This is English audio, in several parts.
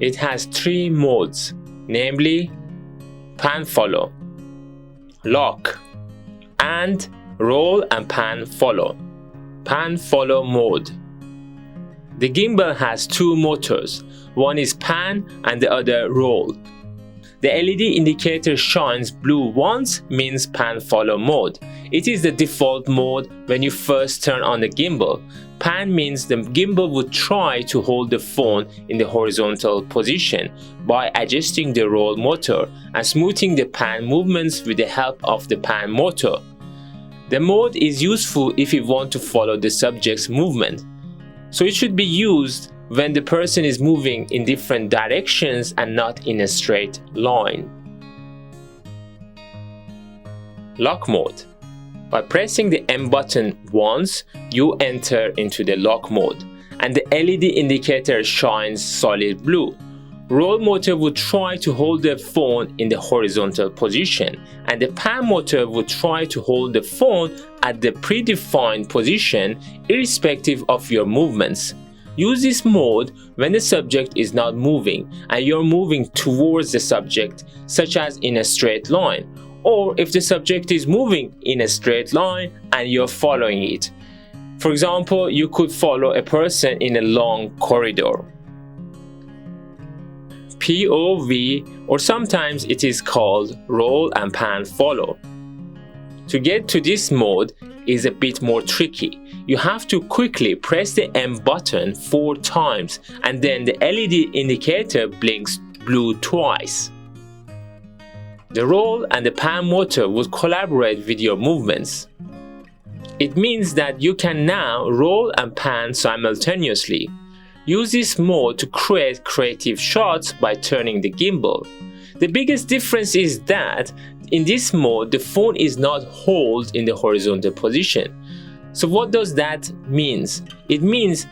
It has three modes, namely pan follow, lock, and roll and pan follow. Pan follow mode. The gimbal has two motors, one is pan and the other roll. The LED indicator shines blue once, means pan follow mode. It is the default mode when you first turn on the gimbal. Pan means the gimbal would try to hold the phone in the horizontal position by adjusting the roll motor and smoothing the pan movements with the help of the pan motor. The mode is useful if you want to follow the subject's movement. So it should be used when the person is moving in different directions and not in a straight line. Lock mode. By pressing the M button once, you enter into the lock mode and the LED indicator shines solid blue. Roll motor would try to hold the phone in the horizontal position and the pan motor would try to hold the phone at the predefined position irrespective of your movements. Use this mode when the subject is not moving and you're moving towards the subject, such as in a straight line, or if the subject is moving in a straight line and you're following it. For example, you could follow a person in a long corridor. POV, or sometimes it is called roll and pan follow. To get to this mode is a bit more tricky. You have to quickly press the M button 4 times and then the LED indicator blinks blue twice. The roll and the pan motor would collaborate with your movements. It means that you can now roll and pan simultaneously. Use this mode to create creative shots by turning the gimbal. The biggest difference is that in this mode the phone is not held in the horizontal position. So what does that mean? It means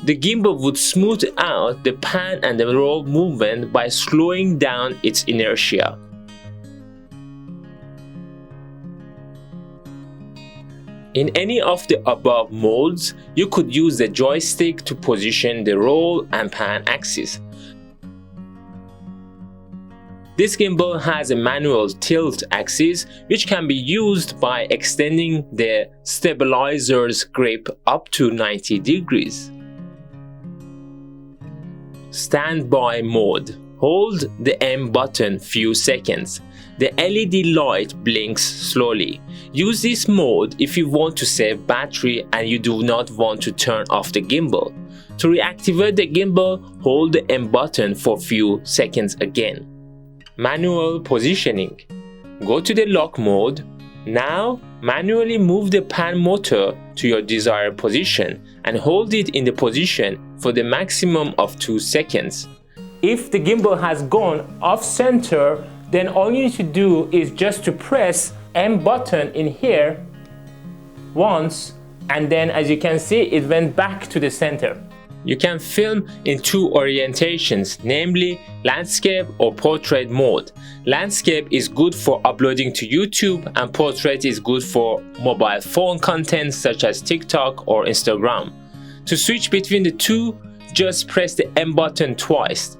the gimbal would smooth out the pan and the roll movement by slowing down its inertia. In any of the above modes, you could use the joystick to position the roll and pan axis. This gimbal has a manual tilt axis which can be used by extending the stabilizer's grip up to 90 degrees. Standby mode. Hold the M button few seconds. The LED light blinks slowly. Use this mode if you want to save battery and you do not want to turn off the gimbal. To reactivate the gimbal, hold the M button for few seconds again. Manual positioning. Go to the lock mode. Now manually move the pan motor to your desired position and hold it in the position for the maximum of 2 seconds. If the gimbal has gone off center, then all you need to do is just to press M button in here once, and then as you can see it went back to the center. You can film in 2 orientations, namely landscape or portrait mode. Landscape is good for uploading to YouTube and portrait is good for mobile phone content such as TikTok or Instagram. To switch between the two, just press the M button twice.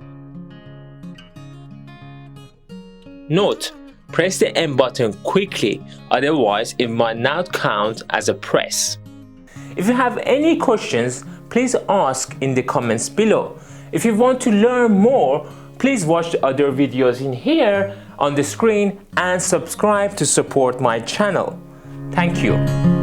Note, press the M button quickly, otherwise it might not count as a press. If you have any questions, please ask in the comments below. If you want to learn more, please watch the other videos in here on the screen and subscribe to support my channel. Thank you.